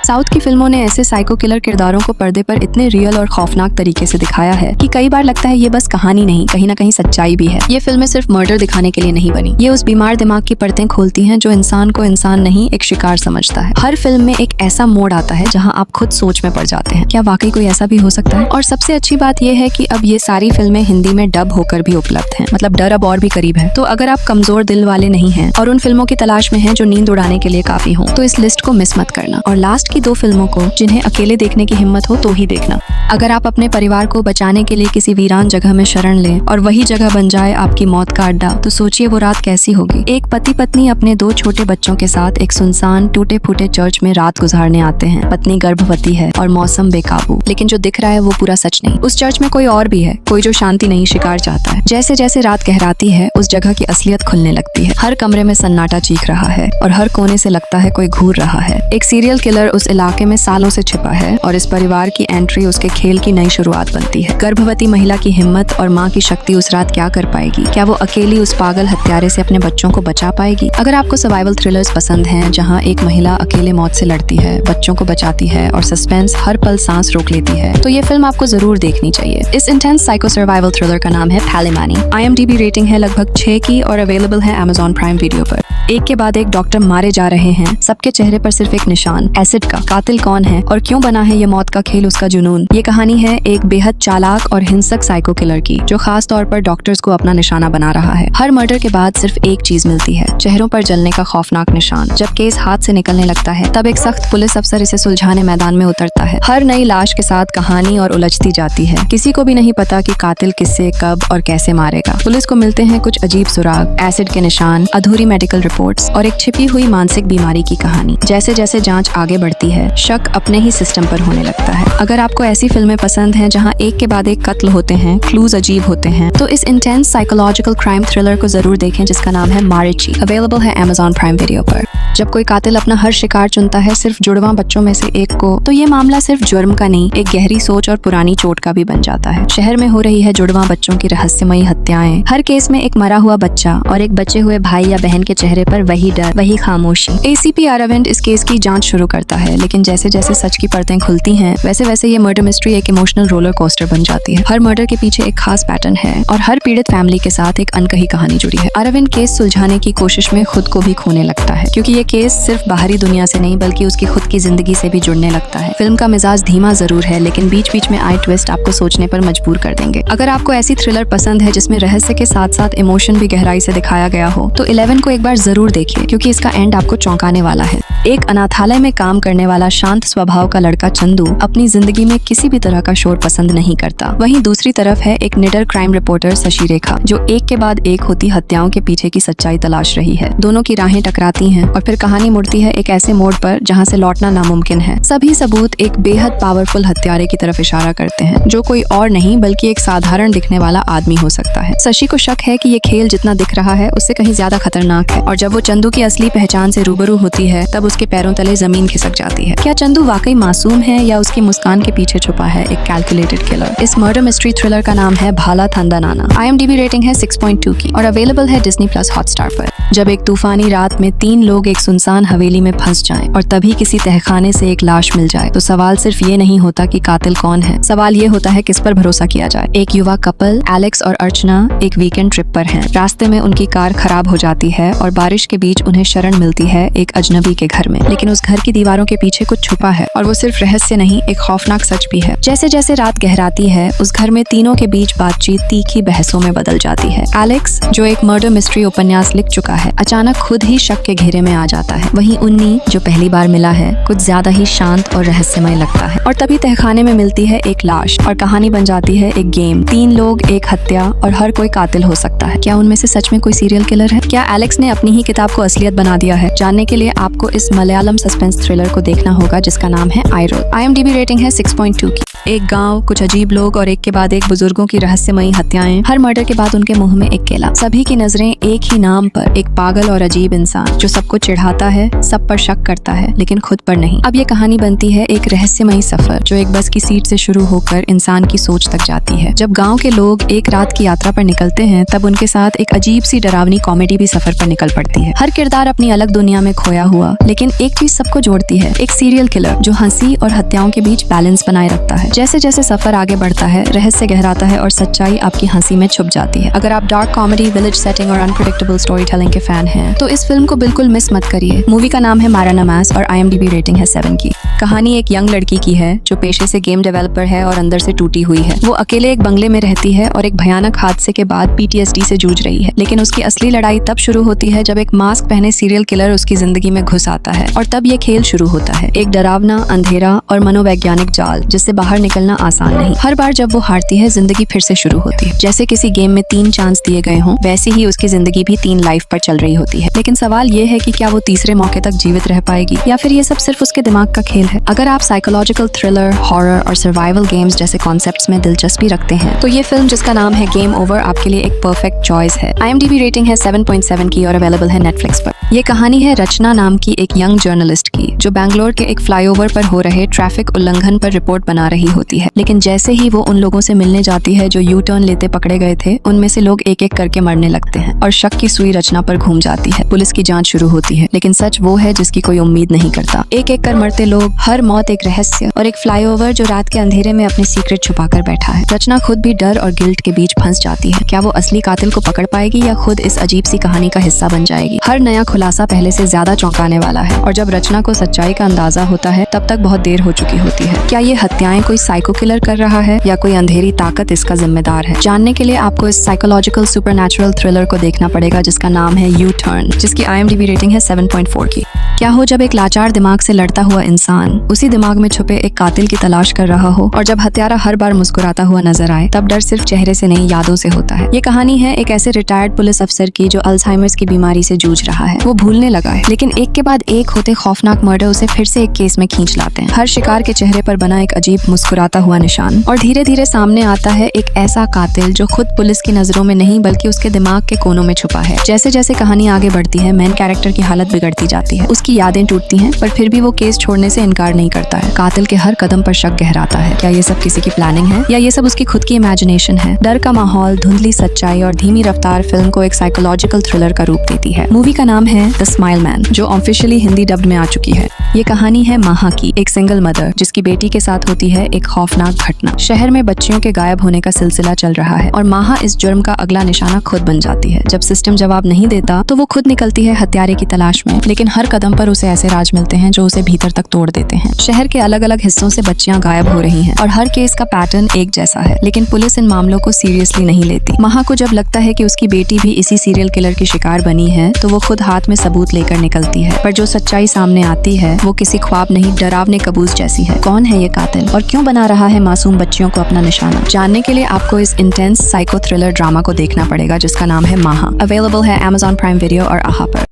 South की फिल्मों ने ऐसे साइको किलर किरदारों को पर्दे पर इतने रियल और खौफनाक तरीके से दिखाया है कि कई बार लगता है ये बस कहानी नहीं, कहीं ना कहीं सच्चाई भी है। ये फिल्में सिर्फ मर्डर दिखाने के लिए नहीं बनी, ये उस बीमार दिमाग की परतें खोलती हैं जो इंसान को इंसान नहीं एक शिकार समझता है। हर फिल्म में एक ऐसा मोड़ आता है जहाँ आप खुद सोच में पड़ जाते हैं, क्या वाकई कोई ऐसा भी हो सकता है। और सबसे अच्छी बात यह है कि अब ये सारी फिल्में हिंदी में डब होकर भी उपलब्ध हैं, मतलब डर अब और भी करीब है। तो अगर आप कमजोर दिल वाले नहीं हैं और उन फिल्मों की तलाश में हैं जो नींद उड़ाने के लिए काफी हों, तो इस लिस्ट को मिस मत करना। और लास्ट की 2 फिल्मों को जिन्हें अकेले देखने की हिम्मत हो तो ही देखना। अगर आप अपने परिवार को बचाने के लिए किसी वीरान जगह में शरण लें और वही जगह बन जाए आपकी मौत का अड्डा, तो सोचिए वो रात कैसी होगी। एक पति पत्नी अपने 2 छोटे बच्चों के साथ एक सुनसान टूटे फूटे चर्च में रात गुजारने आते हैं। पत्नी गर्भवती है और मौसम बेकाबू, लेकिन जो दिख रहा है वो पूरा सच नहीं। उस चर्च में कोई और भी है, कोई जो शांति नहीं शिकार चाहता है। जैसे जैसे रात गहराती है उस जगह की असलियत खुलने लगती है। हर कमरे में सन्नाटा चीख रहा है और हर कोने से लगता है कोई घूर रहा है। एक सीरियल किलर उस इलाके में सालों से छिपा है और इस परिवार की एंट्री उसके खेल की नई शुरुआत बनती है। गर्भवती महिला की हिम्मत और माँ की शक्ति उस रात क्या कर पाएगी? क्या वो अकेली उस पागल हत्यारे से अपने बच्चों को बचा पाएगी? अगर आपको सर्वाइवल थ्रिलर्स पसंद हैं जहाँ एक महिला अकेले मौत से लड़ती है, बच्चों को बचाती है और सस्पेंस हर पल सांस रोक लेती है, तो ये फिल्म आपको जरूर देखनी चाहिए। इस इंटेंस साइको सर्वाइवल थ्रिलर का नाम है पैलिमानी। IMDb रेटिंग है लगभग 6 की और अवेलेबल है Amazon प्राइम वीडियो पर। एक के बाद एक डॉक्टर मारे जा रहे हैं, सबके चेहरे पर सिर्फ एक निशान, एसिड का। कातिल कौन है और क्यों बना है ये मौत का खेल, उसका जुनून। ये कहानी है एक बेहद चालाक और हिंसक साइको किलर की, जो खास तौर पर डॉक्टर्स को अपना निशाना बना रहा है। हर मर्डर के बाद सिर्फ एक चीज मिलती है, चेहरों पर जलने का खौफनाक निशान। जब केस हाथ से निकलने लगता है तब एक सख्त पुलिस अफसर इसे सुलझाने मैदान में उतरता है। हर नई लाश के साथ कहानी और उलझती जाती है। किसी को भी नहीं पता कि कातिल किससे, कब और कैसे मारेगा। पुलिस को मिलते हैं कुछ अजीब सुराग, एसिड के निशान, अधूरी मेडिकल रिपोर्ट्स और एक छिपी हुई मानसिक बीमारी की कहानी। जैसे जैसे जांच आगे बढ़ती है, शक अपने ही सिस्टम पर होने लगता है। अगर आपको ऐसी फिल्में पसंद हैं जहां एक के बाद एक कत्ल होते हैं, क्लूज अजीब होते हैं, तो इस इंटेंस साइकोलॉजिकल क्राइम थ्रिलर को जरूर देखें जिसका नाम है मारिची। अवेलेबल है Amazon प्राइम वीडियो पर। जब कोई कातिल अपना हर शिकार चुनता है सिर्फ जुड़वा बच्चों में से एक को, तो ये मामला सिर्फ जुर्म का नहीं, एक गहरी सोच और पुरानी चोट का भी बन जाता है। शहर में हो रही है जुड़वा बच्चों की रहस्यमयी हत्याएं। हर केस में एक मरा हुआ बच्चा और एक बचे हुए भाई या बहन के चेहरे पर वही डर, वही खामोशी। ACP अरविंद इस केस की जांच शुरू करता है, लेकिन जैसे जैसे सच की परतें खुलती हैं, वैसे वैसे ये मर्डर मिस्ट्री एक इमोशनल रोलर कोस्टर बन जाती है। हर मर्डर के पीछे एक खास पैटर्न है और हर पीड़ित फैमिली के साथ एक अनकही कहानी जुड़ी है। अरविंद केस सुलझाने की कोशिश में खुद को भी खोने लगता है, क्योंकि ये केस सिर्फ बाहरी दुनिया से नहीं बल्कि उसकी खुद की जिंदगी से भी जुड़ने लगता है। फिल्म का मिजाज धीमा जरूर है, लेकिन बीच बीच में आए ट्विस्ट आपको सोचने पर मजबूर कर देंगे। अगर आपको ऐसी थ्रिलर पसंद है जिसमें रहस्य के साथ साथ इमोशन भी गहराई से दिखाया गया हो, तो 11 को एक बार जरूर देखिए, क्योंकि इसका एंड आपको चौंकाने वाला है। एक अनाथालय में काम करने वाला शांत स्वभाव का लड़का चंदू अपनी जिंदगी में किसी भी तरह का शोर पसंद नहीं करता। वहीं दूसरी तरफ है एक निडर क्राइम रिपोर्टर शशि रेखा, जो एक के बाद एक होती हत्याओं के पीछे की सच्चाई तलाश रही है। दोनों की राहें टकराती हैं और फिर कहानी मुड़ती है एक ऐसे मोड़ पर जहां से लौटना नामुमकिन है। सभी सबूत एक बेहद पावरफुल हत्यारे की तरफ इशारा करते हैं, जो कोई और नहीं बल्कि एक साधारण दिखने वाला आदमी हो सकता है। शशि को शक है कि ये खेल जितना दिख रहा है उससे कहीं ज्यादा खतरनाक है, और जब वो चंदू की असली पहचान से रूबरू होती है तब उसके पैरों तले जमीन खिसक जाती है। क्या चंदू वाकई मासूम है या उसकी मुस्कान के पीछे छुपा है एक कैलकुलेटेड किलर? इस मर्डर मिस्ट्री थ्रिलर का नाम है भाला थंदा नाना। IMDb रेटिंग है 6.2 की और अवेलेबल है Disney+ हॉटस्टार पर। जब एक तूफानी रात में 3 लोग एक सुनसान हवेली में फंस जाएं और तभी किसी तहखाने से एक लाश मिल जाए, तो सवाल सिर्फ ये नहीं होता कि कातिल कौन है, सवाल ये होता है किस पर भरोसा किया जाए। एक युवा कपल एलेक्स और अर्चना एक वीकेंड ट्रिप पर हैं। रास्ते में उनकी कार खराब हो जाती है और बारिश के बीच उन्हें शरण मिलती है एक अजनबी के घर में, लेकिन उस घर की दीवारों के पीछे कुछ छुपा है और वो सिर्फ रहस्य नहीं, एक खौफनाक सच भी है। जैसे जैसे रात गहराती है उस घर में तीनों के बीच बातचीत तीखी बहसों में बदल जाती है। एलेक्स, जो एक मर्डर मिस्ट्री उपन्यास लिख चुका है, अचानक खुद ही शक के घेरे में आ जाता है। वहीं उन्नी, जो पहली बार मिला है, कुछ ज्यादा ही शांत और रहस्यमय लगता है। और तभी तहखाने में मिलती है एक लाश और कहानी बन जाती है एक गेम। 3 लोग, एक हत्या और हर कोई कातिल हो सकता है। क्या उनमें से सच में कोई सीरियल किलर है? क्या एलेक्स ने अपनी ही किताब को असलियत बना दिया है? जानने के लिए आपको इस मलयालम सस्पेंस थ्रिलर को देखना होगा जिसका नाम है आई रोल। IMDb रेटिंग है 6.2 की। एक गांव, कुछ अजीब लोग और एक के बाद एक बुजुर्गों की रहस्यमयी हत्याएं। हर मर्डर के बाद उनके मुंह में एक केला। सभी की नजरें एक ही नाम पर, एक पागल और अजीब इंसान जो सबको चिढ़ा चिढ़ाता है, सब पर शक करता है, लेकिन खुद पर नहीं। अब ये कहानी बनती है एक रहस्यमयी सफर जो एक बस की सीट से शुरू होकर इंसान की सोच तक जाती है। जब गांव के लोग एक रात की यात्रा पर निकलते हैं तब उनके साथ एक अजीब सी डरावनी कॉमेडी भी सफर पर निकल पड़ती है। हर किरदार अपनी अलग दुनिया में खोया हुआ, लेकिन एक चीज सबको जोड़ती है, एक सीरियल किलर जो हंसी और हत्याओं के बीच बैलेंस बनाए रखता है। जैसे जैसे सफर आगे बढ़ता है, रहस्य गहराता है और सच्चाई आपकी हंसी में छुप जाती है। अगर आप डार्क कॉमेडी, विलेज सेटिंग और अनप्रेडिक्टेबल स्टोरी टेलिंग के फैन हैं, तो इस फिल्म को बिल्कुल मिस मत करिए। मूवी का नाम है मारा नमाज और IMDb रेटिंग है 7 की। कहानी एक यंग लड़की की है जो पेशे से गेम डेवलपर है और अंदर से टूटी हुई है। वो अकेले एक बंगले में रहती है और एक भयानक हादसे के बाद PTSD से जूझ रही है। लेकिन उसकी असली लड़ाई तब शुरू होती है जब एक मास्क पहने सीरियल किलर उसकी जिंदगी में घुस आता है और तब ये खेल शुरू होता है, एक डरावना, अंधेरा और मनोवैज्ञानिक जाल जिससे बाहर निकलना आसान नहीं। हर बार जब वो हारती है, जिंदगी फिर से शुरू होती है। जैसे किसी गेम में 3 चांस दिए गए हों, वैसे ही उसकी जिंदगी भी 3 लाइफ पर चल रही होती है। लेकिन सवाल ये है कि क्या वो तीसरे मौके तक जीवित रह पाएगी या फिर ये सब सिर्फ उसके दिमाग का खेल है। अगर आप साइकोलॉजिकल थ्रिलर, हॉरर और सर्वाइवल गेम्स जैसे कॉन्सेप्ट्स में दिलचस्पी रखते हैं तो ये फिल्म जिसका नाम है गेम ओवर आपके लिए एक परफेक्ट चॉइस है। IMDb रेटिंग है 7.7 की और अवेलेबल है नेटफ्लिक्स पर। ये कहानी है रचना नाम की एक यंग जर्नलिस्ट की जो बैंगलोर के एक फ्लाईओवर पर हो रहे ट्रैफिक उल्लंघन पर रिपोर्ट बना रही होती है। लेकिन जैसे ही वो उन लोगों से मिलने जाती है जो यू टर्न लेते पकड़े गए थे, उनमें से लोग एक एक करके मरने लगते हैं और शक की सुई रचना पर घूम जाती है। पुलिस की जांच शुरू होती है, लेकिन सच वो है जिसकी कोई उम्मीद नहीं करता। एक एक कर मरते लोग, हर मौत एक रहस्य और एक फ्लाईओवर जो रात के अंधेरे में अपने सीक्रेट छुपाकर बैठा है। रचना खुद भी डर और गिल्ट के बीच फंस जाती है। क्या वो असली कातिल को पकड़ पाएगी या खुद इस अजीब सी कहानी का हिस्सा बन जाएगी? हर नया खुलासा पहले से ज्यादा चौंकाने वाला है और जब रचना को सच्चाई का अंदाजा होता है तब तक बहुत देर हो चुकी होती है। क्या ये हत्याएं कोई साइको किलर कर रहा है या कोई अंधेरी ताकत इसका जिम्मेदार है? जानने के लिए आपको इस साइकोलॉजिकल सुपरनैचुरल थ्रिलर को देखना पड़ेगा जिसका नाम है यू टर्न, जिसकी IMDb रेटिंग है 7.4 की। क्या हो जब एक लाचार दिमाग से लड़ता हुआ इंसान उसी दिमाग में छुपे एक कातिल की तलाश कर रहा हो और जब हत्यारा हर बार मुस्कुराता हुआ नजर आए तब डर सिर्फ चेहरे से नहीं यादों से होता है। ये कहानी है एक ऐसे रिटायर्ड पुलिस अफसर की जो अल्जाइमर्स की बीमारी से जूझ रहा है। वो भूलने लगा है, लेकिन एक के बाद एक होते खौफनाक मर्डर उसे फिर से एक केस में खींच लाते हैं। हर शिकार के चेहरे पर बना एक अजीब मुस्कुराता हुआ निशान और धीरे धीरे सामने आता है एक ऐसा कातिल जो खुद पुलिस की नजरों में नहीं बल्कि उसके दिमाग के कोनों में छुपा है। जैसे जैसे कहानी आगे बढ़ती है, मेन कैरेक्टर की हालत बिगड़ती जाती है। उसकी यादें टूटती हैं, पर फिर भी वो केस छोड़ने से इनकार नहीं करता है। कातिल के हर कदम पर शक गहराता है। क्या ये सब किसी की प्लानिंग है या ये सब उसकी खुद की इमेजिनेशन है? डर का माहौल, धुंधली सच्चाई और धीमी रफ्तार फिल्म को एक साइकोलॉजिकल थ्रिलर का रूप देती है। मूवी का नाम है द स्माइल मैन, जो ऑफिशियली हिंदी डब्ड में आ चुकी है। ये कहानी है माहा की, एक सिंगल मदर जिसकी बेटी के साथ होती है एक खौफनाक घटना। शहर में बच्चियों के गायब होने का सिलसिला चल रहा है और माहा इस जुर्म का अगला निशाना खुद बन जाती है। जब सिस्टम जवाब नहीं देता तो वो खुद निकलती है हत्यारे की तलाश में, लेकिन हर कदम पर उसे ऐसे राज मिलते हैं जो उसे भीतर तक तोड़ देते हैं। शहर के अलग अलग हिस्सों से बच्चियां गायब हो रही हैं और हर केस का पैटर्न एक जैसा है, लेकिन पुलिस इन मामलों को सीरियसली नहीं लेती। माहा को जब लगता है कि उसकी बेटी भी इसी सीरियल किलर की शिकार बनी है तो वो खुद हाथ में सबूत लेकर निकलती है, पर जो सच्चाई सामने आती है वो किसी ख्वाब नहीं, डरावने कबूस जैसी है। कौन है ये कातिल और क्यों बना रहा है मासूम बच्चियों को अपना निशाना? जानने के लिए आपको इस इंटेंस साइको थ्रिलर ड्रामा को देखना पड़ेगा जिसका नाम है माहा। अवेलेबल है Amazon Prime Video और आहा पर।